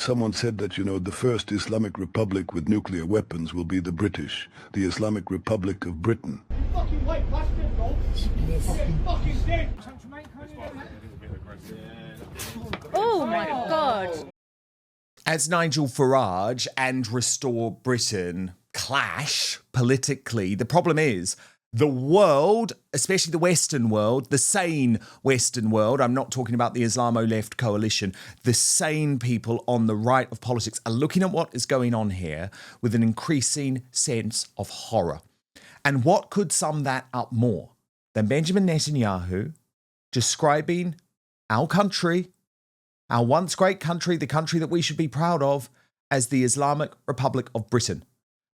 someone said that, the first Islamic Republic with nuclear weapons will be the British, the Islamic Republic of Britain. You fucking white bastard, bro. Fucking dead. Oh my God. As Nigel Farage and Restore Britain clash politically, the problem is the world, especially the Western world, the sane Western world, I'm not talking about the Islamo-left coalition, the sane people on the right of politics are looking at what is going on here with an increasing sense of horror. And what could sum that up more than Benjamin Netanyahu describing our country, our once great country, the country that we should be proud of, as the Islamic Republic of Britain.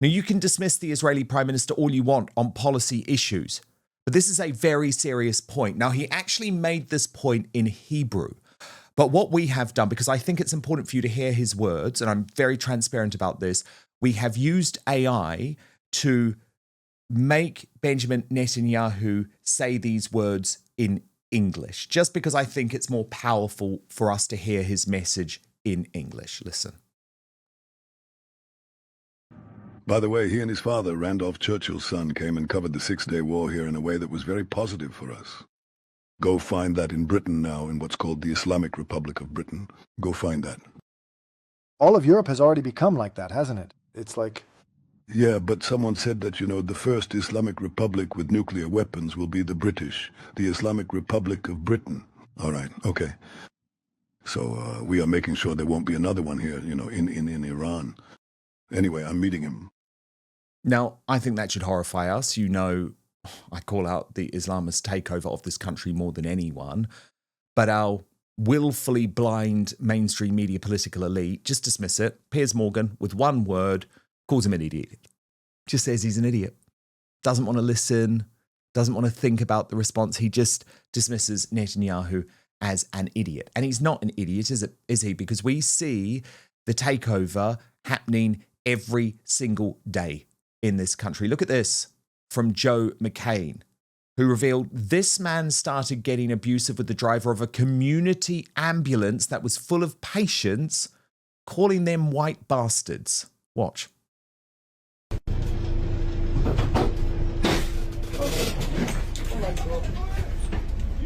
Now, you can dismiss the Israeli Prime Minister all you want on policy issues, but this is a very serious point. Now, he actually made this point in Hebrew, but what we have done, because I think it's important for you to hear his words, and I'm very transparent about this, we have used AI to make Benjamin Netanyahu say these words in English, just because I think it's more powerful for us to hear his message in English. Listen. By the way, he and his father, Randolph Churchill's son, came and covered the Six-Day War here in a way that was very positive for us. Go find that in Britain now, in what's called the Islamic Republic of Britain. Go find that. All of Europe has already become like that, hasn't it? It's like... Yeah, but someone said that, the first Islamic Republic with nuclear weapons will be the British, the Islamic Republic of Britain. All right, okay. So we are making sure there won't be another one here, in Iran. Anyway, I'm meeting him. Now, I think that should horrify us. I call out the Islamist takeover of this country more than anyone. But our willfully blind mainstream media political elite just dismiss it. Piers Morgan, with one word, calls him an idiot. Just says he's an idiot. Doesn't want to listen, doesn't want to think about the response. He just dismisses Netanyahu as an idiot. And he's not an idiot, is he? Because we see the takeover happening every single day in this country. Look at this from Joe McCain, who revealed this man started getting abusive with the driver of a community ambulance that was full of patients, calling them white bastards. Watch. You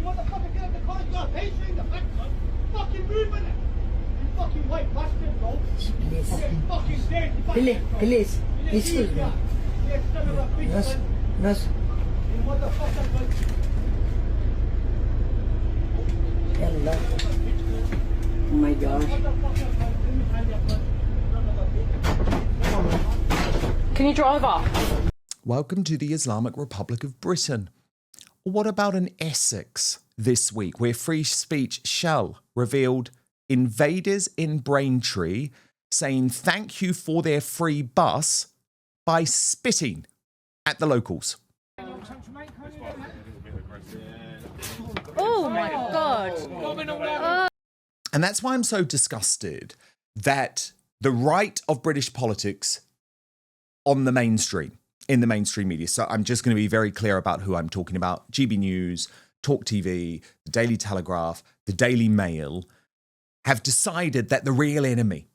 motherfucker get out the car, you got a patient in the back, son. Fucking move in it. You fucking white bastard, bro. Fucking dead. Please, excuse me. Yes, yes. You motherfucker, son. Hello. Oh my gosh. Can you drive off? Welcome to the Islamic Republic of Britain. What about an Essex this week, where Free Speech Shell revealed invaders in Braintree saying thank you for their free bus by spitting at the locals? Oh my God. And that's why I'm so disgusted that the right of British politics in the mainstream media. So I'm just going to be very clear about who I'm talking about. GB News, Talk TV, the Daily Telegraph, the Daily Mail have decided that the real enemy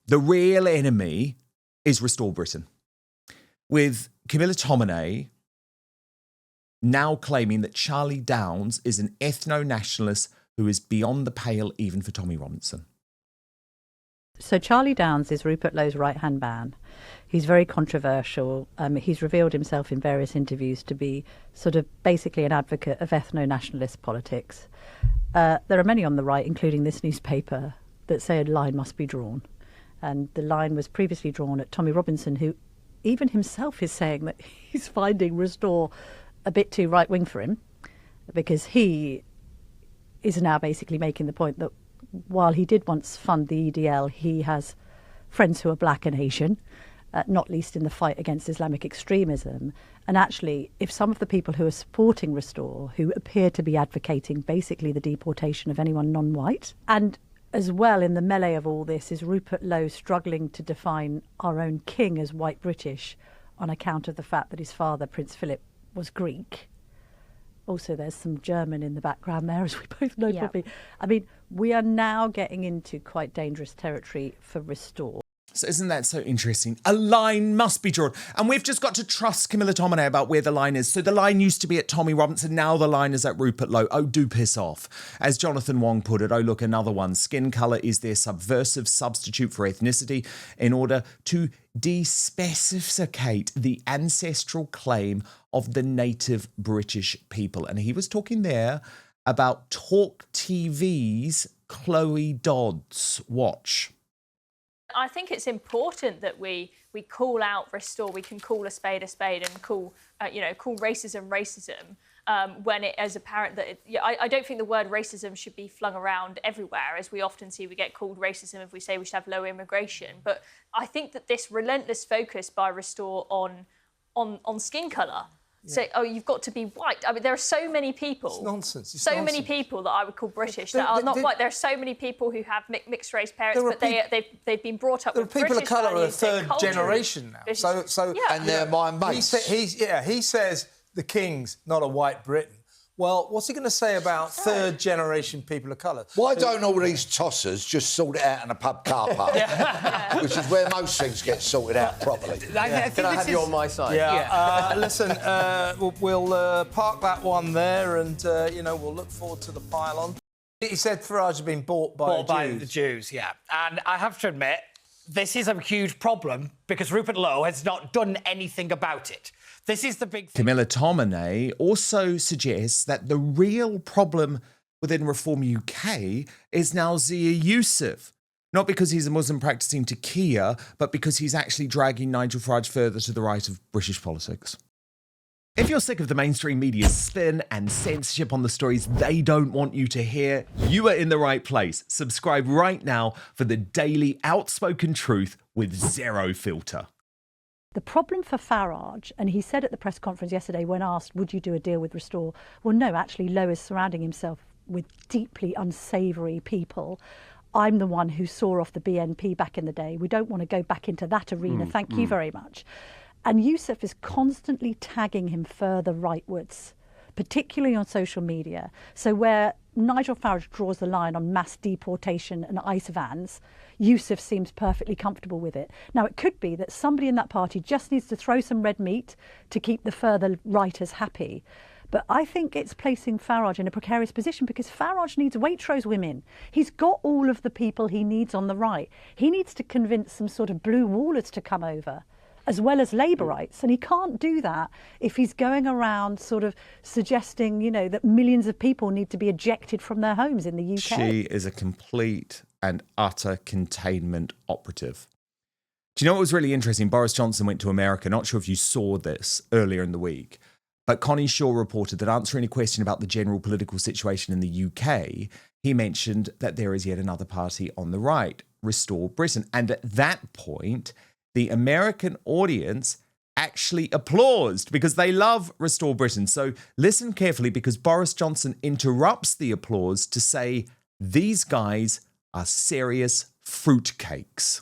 is Restore Britain. With Camilla Tominey now claiming that Charlie Downs is an ethno-nationalist who is beyond the pale even for Tommy Robinson. So Charlie Downs is Rupert Lowe's right-hand man. He's very controversial. He's revealed himself in various interviews to be sort of basically an advocate of ethno-nationalist politics. There are many on the right, including this newspaper, that say a line must be drawn. And the line was previously drawn at Tommy Robinson, who even himself is saying that he's finding Restore a bit too right-wing for him, because he is now basically making the point that while he did once fund the EDL, he has friends who are black and Asian, not least in the fight against Islamic extremism. And actually, if some of the people who are supporting Restore, who appear to be advocating basically the deportation of anyone non-white, and as well in the melee of all this is Rupert Lowe struggling to define our own king as white British on account of the fact that his father, Prince Philip, was Greek. Also, there's some German in the background there, as we both know, probably. I mean, We are now getting into quite dangerous territory for Restore. So isn't that so interesting? A line must be drawn. And we've just got to trust Camilla Tominay about where the line is. So the line used to be at Tommy Robinson. Now the line is at Rupert Lowe. Oh, do piss off. As Jonathan Wong put it, oh, look, another one. Skin colour is their subversive substitute for ethnicity in order to despecificate the ancestral claim of the native British people. And he was talking there about Talk TV's Chloe Dodds. Watch. I think it's important that we call out Restore. We can call a spade and call call racism when it is apparent that I don't think the word racism should be flung around everywhere, as we often see. We get called racism if we say we should have low immigration. But I think that this relentless focus by Restore on skin colour. Yeah. So, oh, you've got to be white. I mean, there are so many people. It's nonsense. It's so nonsense. Many people that I would call British that are not white. There are so many people who have mixed race parents, but they've been brought up with British values. There are people of colour of third generation now. So yeah. And they're my mates. He says the King's not a white Britain. Well, what's he going to say about third generation people of colour? Why don't all these tossers just sort it out in a pub car park? Which is where most things get sorted out properly. Can I have you on my side? Yeah. Listen, we'll park that one there and, we'll look forward to the pile-on. He said Farage has been bought by the Jews, yeah. And I have to admit, this is a huge problem because Rupert Lowe has not done anything about it. This is the big thing. Camilla Tominay also suggests that the real problem within Reform UK is now Zia Youssef. Not because he's a Muslim practicing taqiyya, but because he's actually dragging Nigel Farage further to the right of British politics. If you're sick of the mainstream media's spin and censorship on the stories they don't want you to hear, you are in the right place. Subscribe right now for the daily outspoken truth with zero filter. The problem for Farage, and he said at the press conference yesterday when asked, would you do a deal with Restore? Well, no, actually, Lowe is surrounding himself with deeply unsavoury people. I'm the one who saw off the BNP back in the day. We don't want to go back into that arena. Thank you very much. And Youssef is constantly tagging him further rightwards, particularly on social media. So where Nigel Farage draws the line on mass deportation and ICE vans, Youssef seems perfectly comfortable with it. Now, it could be that somebody in that party just needs to throw some red meat to keep the further righters happy. But I think it's placing Farage in a precarious position because Farage needs Waitrose women. He's got all of the people he needs on the right. He needs to convince some sort of blue wallers to come over, as well as Labourites. And he can't do that if he's going around sort of suggesting, that millions of people need to be ejected from their homes in the UK. She is a complete and utter containment operative. Do you know what was really interesting? Boris Johnson went to America. Not sure if you saw this earlier in the week, but Connie Shaw reported that answering a question about the general political situation in the UK, he mentioned that there is yet another party on the right, Restore Britain. And at that point, the American audience actually applauds because they love Restore Britain. So listen carefully because Boris Johnson interrupts the applause to say, these guys are serious fruitcakes.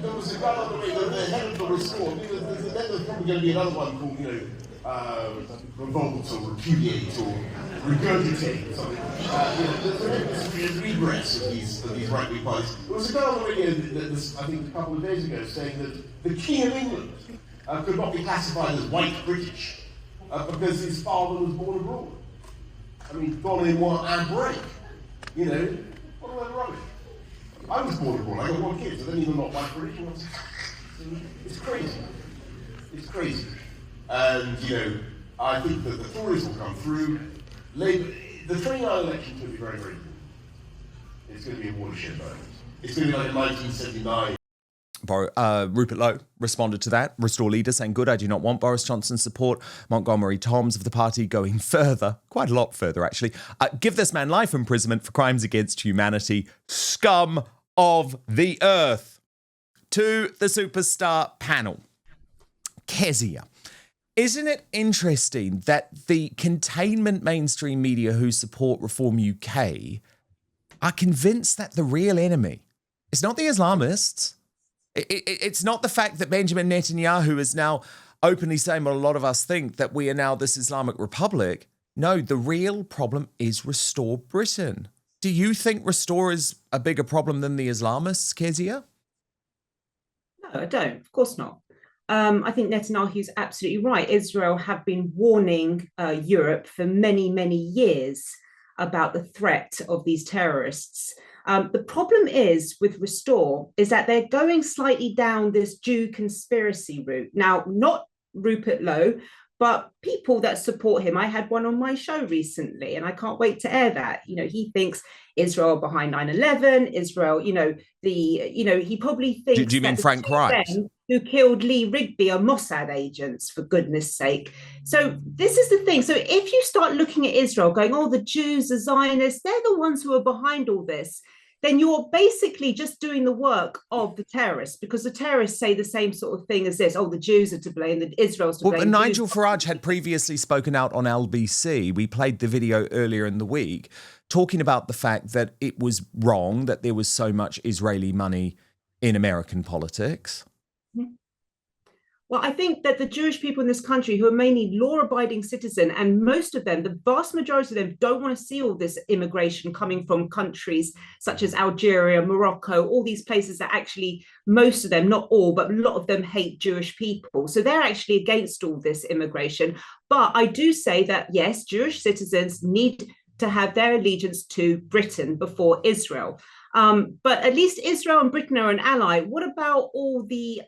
There was a guy on the way, the head of the Restore. There's probably going to be another one called, revolt or repudiate or regurgitate or something. There's a regress of these right-wing parties. There was a guy on the radio, I think a couple of days ago, saying that the King of England could not be classified as white British because his father was born abroad. I mean, gone in one and break. What a load of rubbish. I was born abroad, I got one kid, so then even not white British. It's crazy. It's crazy. And, I think that the Tories will come through. Labour, the 29 election is going to be very, very important. It's going to be a watershed moment. It's going to be like in 1979. Rupert Lowe responded to that. Restore leader saying, good, I do not want Boris Johnson's support. Montgomery Toms of the party going further, quite a lot further actually. Give this man life imprisonment for crimes against humanity. Scum of the earth. To the superstar panel. Kezia. Isn't it interesting that the containment mainstream media who support Reform UK are convinced that the real enemy is not the Islamists. It's not the fact that Benjamin Netanyahu is now openly saying what a lot of us think, that we are now this Islamic Republic. No, the real problem is Restore Britain. Do you think Restore is a bigger problem than the Islamists, Kezia? No, I don't. Of course not. I think Netanyahu's absolutely right. Israel have been warning Europe for many, many years about the threat of these terrorists. The problem is with Restore is that they're going slightly down this Jew conspiracy route. Now, not Rupert Lowe, but people that support him. I had one on my show recently, and I can't wait to air that. You know, he thinks Israel behind 9/11, Israel, he probably thinks. Do you mean Frank Wright? Who killed Lee Rigby are Mossad agents, for goodness sake. So this is the thing. So if you start looking at Israel going, oh, the Jews, the Zionists, they're the ones who are behind all this, then you're basically just doing the work of the terrorists, because the terrorists say the same sort of thing as this. Oh, the Jews are to blame, the Israel's to blame. Well, Nigel Farage had previously spoken out on LBC. We played the video earlier in the week talking about the fact that it was wrong that there was so much Israeli money in American politics. Well, I think that the Jewish people in this country, who are mainly law-abiding citizens, and most of them, the vast majority of them, don't want to see all this immigration coming from countries such as Algeria, Morocco, all these places that actually, most of them, not all, but a lot of them hate Jewish people. So they're actually against all this immigration. But I do say that, yes, Jewish citizens need to have their allegiance to Britain before Israel. But at least Israel and Britain are an ally. What about all the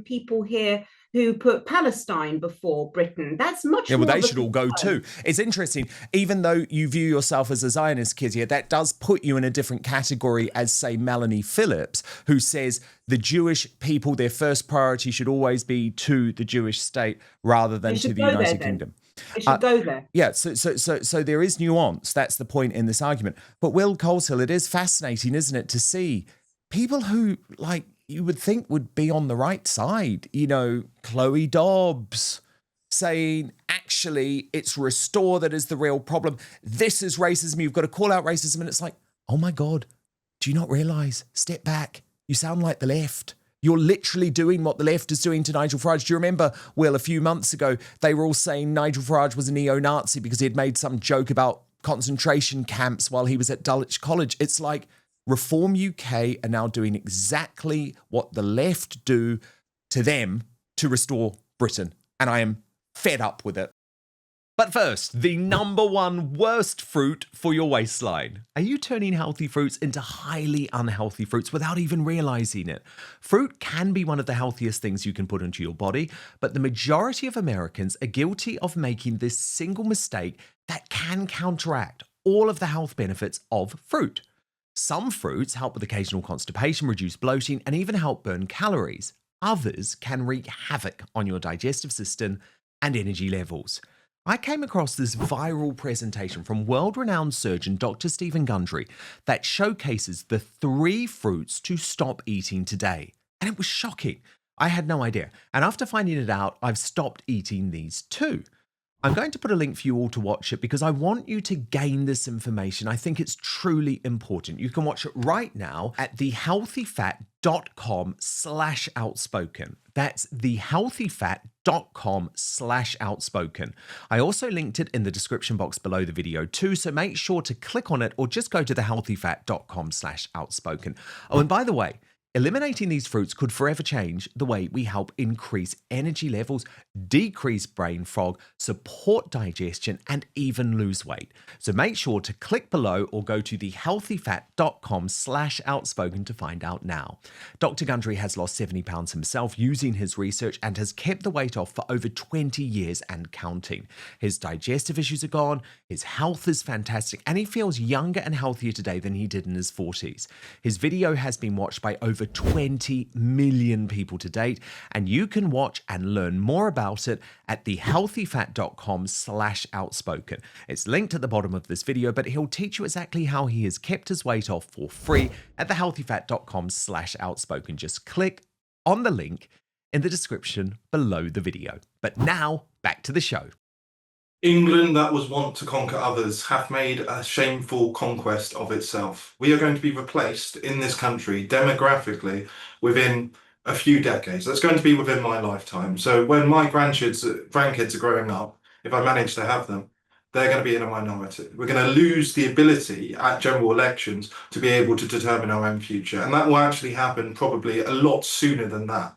people here who put Palestine before Britain? That's much more. Yeah, well, they should all go too. It's interesting, even though you view yourself as a Zionist, Kezia, that does put you in a different category as, say, Melanie Phillips, who says the Jewish people, their first priority should always be to the Jewish state rather than to the United Kingdom. It should go there. Yeah, so there is nuance. That's the point in this argument. But Will Coleshill, it is fascinating, isn't it, to see people who, like, you would think would be on the right side. You know, Chloe Dobbs saying, actually, it's Restore that is the real problem. This is racism. You've got to call out racism. And it's like, oh my God, do you not realise? Step back. You sound like the left. You're literally doing what the left is doing to Nigel Farage. Do you remember, Will, a few months ago, they were all saying Nigel Farage was a neo-Nazi because he had made some joke about concentration camps while he was at Dulwich College. It's like Reform UK are now doing exactly what the left do to them to restore Britain. And I am fed up with it. But first, the number one worst fruit for your waistline. Are you turning healthy fruits into highly unhealthy fruits without even realizing it? Fruit can be one of the healthiest things you can put into your body, but the majority of Americans are guilty of making this single mistake that can counteract all of the health benefits of fruit. Some fruits help with occasional constipation, reduce bloating, and even help burn calories. Others can wreak havoc on your digestive system and energy levels. I came across this viral presentation from world-renowned surgeon Dr. Stephen Gundry that showcases the 3 fruits to stop eating today. And it was shocking. I had no idea. And after finding it out, I've stopped eating these too. I'm going to put a link for you all to watch it because I want you to gain this information. I think it's truly important. You can watch it right now at thehealthyfat.com/outspoken. That's thehealthyfat.com/outspoken. I also linked it in the description box below the video too, so make sure to click on it or just go to thehealthyfat.com/outspoken. Oh, and by the way, eliminating these fruits could forever change the way we help increase energy levels, decrease brain fog, support digestion, and even lose weight. So make sure to click below or go to thehealthyfat.com/outspoken to find out now. Dr. Gundry has lost 70 pounds himself using his research and has kept the weight off for over 20 years and counting. His digestive issues are gone, his health is fantastic, and he feels younger and healthier today than he did in his 40s. His video has been watched by over 20 million people to date, and you can watch and learn more about it at thehealthyfat.com/outspoken. It's linked at the bottom of this video, but he'll teach you exactly how he has kept his weight off for free at thehealthyfat.com/outspoken. Just click on the link in the description below the video. But now, back to the show. England, that was wont to conquer others, hath made a shameful conquest of itself. We are going to be replaced in this country demographically within a few decades. That's going to be within my lifetime. So when my grandkids are growing up, if I manage to have them, they're going to be in a minority. We're going to lose the ability at general elections to be able to determine our own future. And that will actually happen probably a lot sooner than that.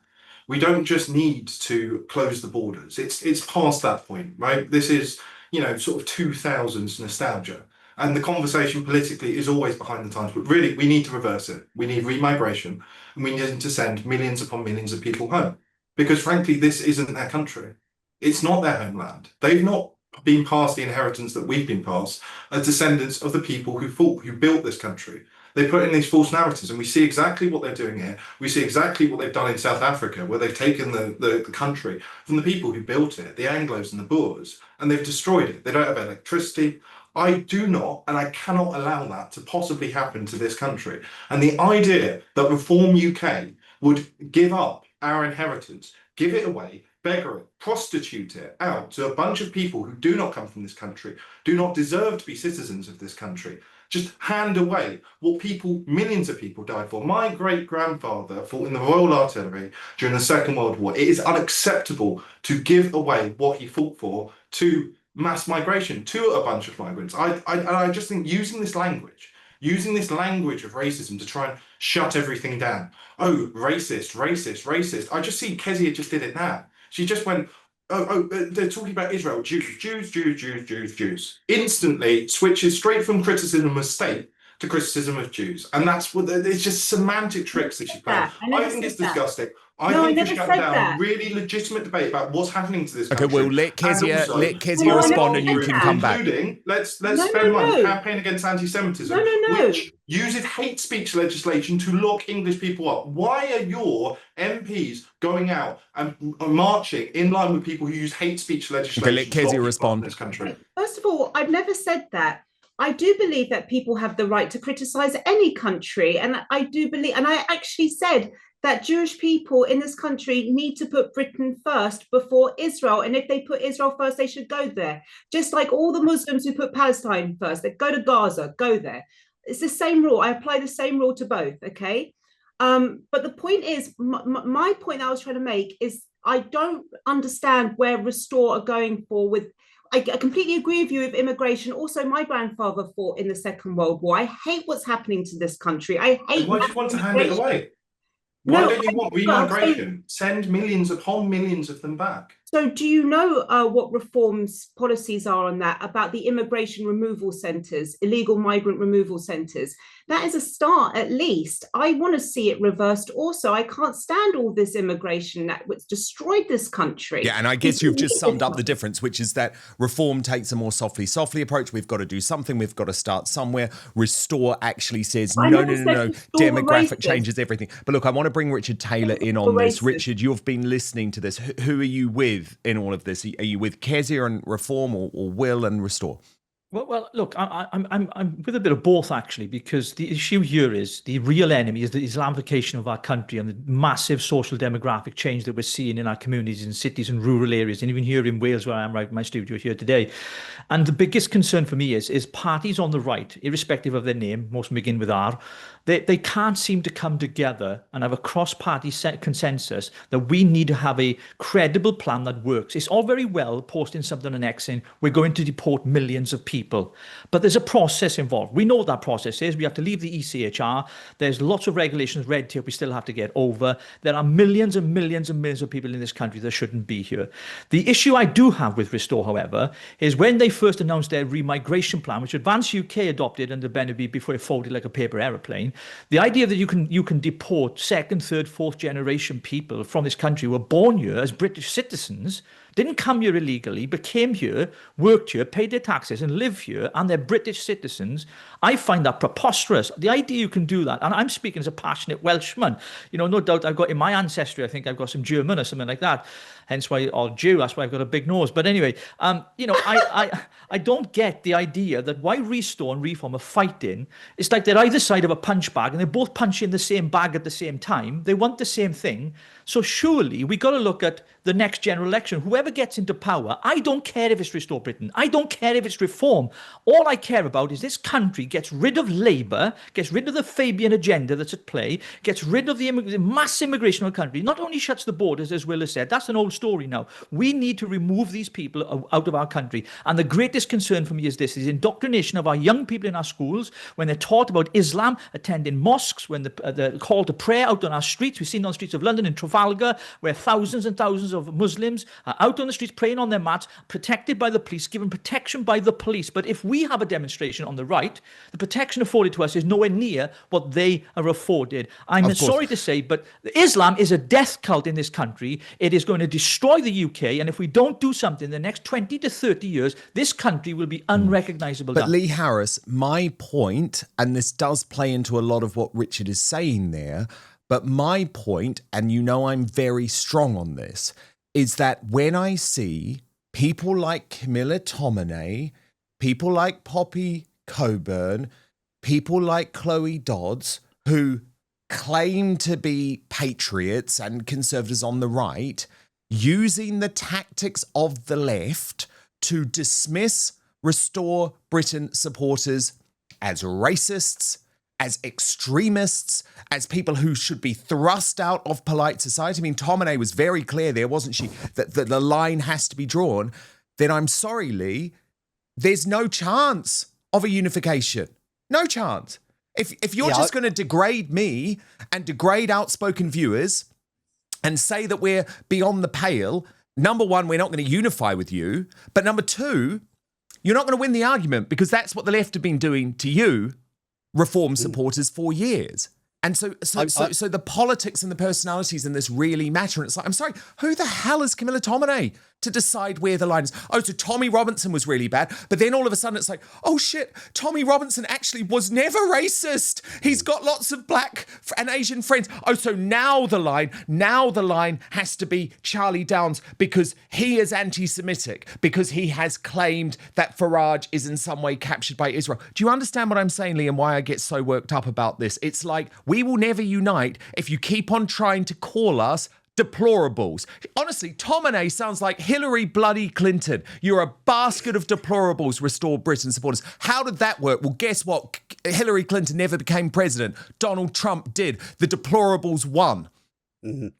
We don't just need to close the borders. It's past that point, right? This is, sort of 2000s nostalgia. And the conversation politically is always behind the times. But really, we need to reverse it. We need remigration. And we need to send millions upon millions of people home. Because frankly, this isn't their country. It's not their homeland. They've not been passed the inheritance that we've been passed as descendants of the people who built this country. They put in these false narratives, and we see exactly what they're doing here. We see exactly what they've done in South Africa, where they've taken the country from the people who built it, the Anglos and the Boers, and they've destroyed it. They don't have electricity. I do not, and I cannot allow that to possibly happen to this country. And the idea that Reform UK would give up our inheritance, give it away, beggar it, prostitute it out to a bunch of people who do not come from this country, do not deserve to be citizens of this country, just hand away what millions of people died for. My great-grandfather fought in the Royal Artillery during the Second World War. It is unacceptable to give away what he fought for to mass migration, to a bunch of migrants. I just think using this language of racism to try and shut everything down. Oh, racist, racist, racist. I just see Kezia just did it now. She just went, they're talking about Israel, Jews. Instantly switches straight from criticism of state to criticism of Jews. And that's what, it's just semantic tricks that she's playing. I think it's disgusting. I think we should shut down really legitimate debate about what's happening to this country. Okay, well, let Kezia respond and you can come back. Let's spend money campaign against anti-Semitism, which uses hate speech legislation to lock English people up. Why are your MPs going out and marching in line with people who use hate speach legislation? Okay, let Kezia respond. In this country? First of all, I've never said that. I do believe that people have the right to criticize any country. And I do believe, and I actually said that Jewish people in this country need to put Britain first before Israel. And if they put Israel first, they should go there. Just like all the Muslims who put Palestine first, they go to Gaza, go there. It's the same rule. I apply the same rule to both, okay? But the point is, my point that I was trying to make is I don't understand where Restore are going for with, I completely agree with you with immigration. Also, my grandfather fought in the Second World War. I hate what's happening to this country. I hate. Why do you want to hand it away? Why don't you want remigration? Send millions upon millions of them back. So do you know what Reform's policies are on that, about the immigration removal centres, illegal migrant removal centres? That is a start, at least. I want to see it reversed also. I can't stand all this immigration that's destroyed this country. Yeah, and I guess you've just summed up the difference, which is that Reform takes a more softly approach. We've got to do something. We've got to start somewhere. Restore actually says, no. Demographic changes everything. But look, I want to bring Richard Taylor in on this. Richard, you've been listening to this. Who are you with in all of this? Are you with Kezia and Reform or Will and Restore? Well, look, I'm with a bit of both, actually, because the issue here is the real enemy is the Islamification of our country and the massive social demographic change that we're seeing in our communities, in cities and rural areas, and even here in Wales, where I am right in my studio here today. And the biggest concern for me is parties on the right, irrespective of their name, most begin with R, they can't seem to come together and have a cross-party consensus that we need to have a credible plan that works. It's all very well posting something on X saying we're going to deport millions of people, but there's a process involved. We know what that process is. We have to leave the ECHR. There's lots of regulations, red tape we still have to get over. There are millions and millions and millions of people in this country that shouldn't be here. The issue I do have with Restore, however, is when they first announced their remigration plan, which Advance UK adopted under Benjamin before it folded like a paper aeroplane, the idea that you can deport second, third, fourth generation people from this country who were born here as British citizens, didn't come here illegally, but came here, worked here, paid their taxes and live here, and they're British citizens. I find that preposterous. The idea you can do that, and I'm speaking as a passionate Welshman, no doubt I've got in my ancestry, I think I've got some German or something like that, hence why, or Jew, that's why I've got a big nose. But anyway, I don't get the idea that why Restore and Reform are fighting. It's like they're either side of a punch bag and they're both punching the same bag at the same time. They want the same thing. So surely we got to look at the next general election. Whoever whoever gets into power, I don't care if it's Restore Britain. I don't care if it's reform. All I care about is this country gets rid of Labour, gets rid of the Fabian agenda that's at play, gets rid of the mass immigration of the country, not only shuts the borders, as Will has said, that's an old story now. We need to remove these people out of our country. And the greatest concern for me is this, is indoctrination of our young people in our schools, when they're taught about Islam, attending mosques, when the call to prayer out on our streets. We've seen on the streets of London in Trafalgar, where thousands and thousands of Muslims are out on the streets praying on their mats, protected by the police, given protection by the police. But if we have a demonstration on the right, the protection afforded to us is nowhere near what they are afforded. I'm sorry to say, but Islam is a death cult in this country. It is going to destroy the UK, and if we don't do something in the next 20 to 30 years, this country will be unrecognisable. But Lee Harris, my point, and this does play into a lot of what Richard is saying there, but my point, and you know I'm very strong on this, is that when I see people like Camilla Tominey, people like Poppy Coburn, people like Chloe Dodds, who claim to be patriots and conservatives on the right, using the tactics of the left to dismiss Restore Britain supporters as racists, as extremists, as people who should be thrust out of polite society. I mean, Tominey was very clear there, wasn't she, that the line has to be drawn. Then I'm sorry, Lee, there's no chance of a unification. No chance. If you're just going to degrade me and degrade Outspoken viewers and say that we're beyond the pale, number one, we're not going to unify with you. But number two, you're not going to win the argument, because that's what the left have been doing to you, Reform supporters, for years. And so the politics and the personalities in this really matter. And it's like, I'm sorry, who the hell is Camilla Tominey to decide where the line is? Oh, so Tommy Robinson was really bad. But then all of a sudden it's like, oh shit, Tommy Robinson actually was never racist. He's got lots of black and Asian friends. Oh, so now the line has to be Charlie Downs because he is anti-Semitic, because he has claimed that Farage is in some way captured by Israel. Do you understand what I'm saying, Lee, and why I get so worked up about this? It's like, we will never unite if you keep on trying to call us deplorables. Honestly, Tominey sounds like Hillary bloody Clinton. You're a basket of deplorables, Restore Britain supporters. How did that work? Well, guess what? Hillary Clinton never became president. Donald Trump did. The deplorables won.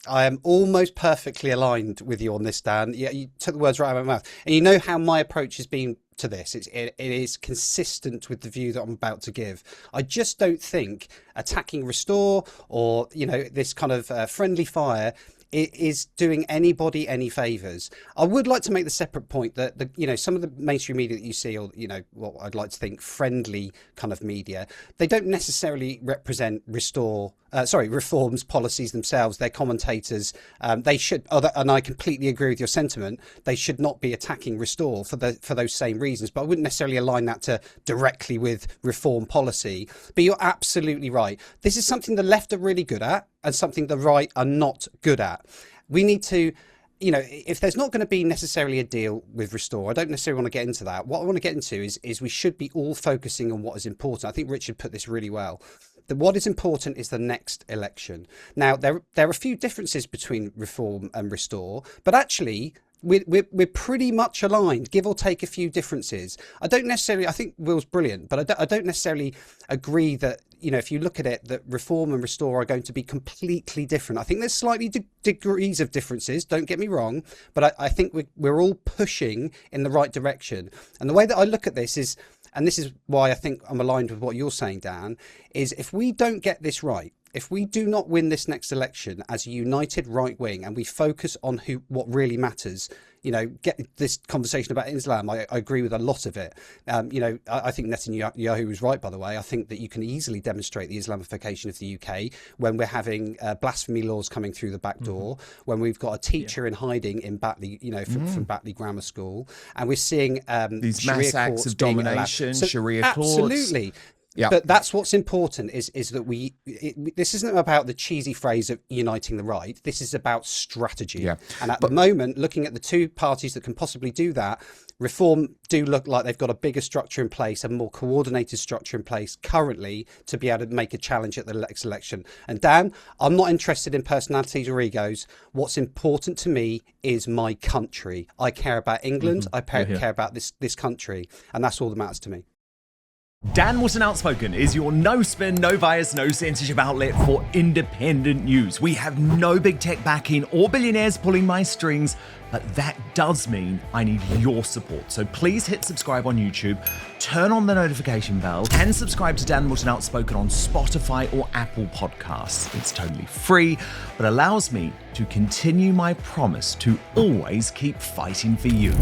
I am almost perfectly aligned with you on this, Dan. Yeah, you took the words right out of my mouth. And you know how my approach has been to this. It is consistent with the view that I'm about to give. I just don't think attacking Restore or, this kind of friendly fire is doing anybody any favours. I would like to make the separate point that some of the mainstream media that you see, or what I'd like to think friendly kind of media, they don't necessarily represent Reform's policies themselves. Their commentators, they should, and I completely agree with your sentiment, they should not be attacking Restore for those same reasons. But I wouldn't necessarily align that to directly with Reform policy. But you're absolutely right. This is something the left are really good at, and something the right are not good at. We need to, if there's not going to be necessarily a deal with Restore, I don't necessarily want to get into that. What I want to get into is we should be all focusing on what is important. I think Richard put this really well. That what is important is the next election. Now, there are a few differences between Reform and Restore, but actually, we're pretty much aligned, give or take a few differences. I think Will's brilliant, but I don't necessarily agree that, if you look at it, that Reform and Restore are going to be completely different. I think there's slightly degrees of differences, don't get me wrong, but I think we're all pushing in the right direction. And the way that I look at this is, and this is why I think I'm aligned with what you're saying, Dan, is if we don't get this right, if we do not win this next election as a united right wing and we focus on what really matters, get this conversation about Islam, I agree with a lot of it. I think Netanyahu was right, by the way. I think that you can easily demonstrate the Islamification of the UK when we're having blasphemy laws coming through the back door, when we've got a teacher in hiding in Batley, from Batley Grammar School, and we're seeing these Sharia mass acts of domination, Sharia courts. Absolutely. But that's what's important is that this isn't about the cheesy phrase of uniting the right. This is about strategy. And at the moment, looking at the two parties that can possibly do that, Reform do look like they've got a bigger structure in place, a more coordinated structure in place currently to be able to make a challenge at the next election. And Dan, I'm not interested in personalities or egos. What's important to me is my country. I care about England. I care about this country. And that's all that matters to me. Dan Wootton Outspoken is your no-spin, no-bias, no-censorship outlet for independent news. We have no big tech backing or billionaires pulling my strings, but that does mean I need your support. So please hit subscribe on YouTube, turn on the notification bell, and subscribe to Dan Wootton Outspoken on Spotify or Apple Podcasts. It's totally free, but allows me to continue my promise to always keep fighting for you.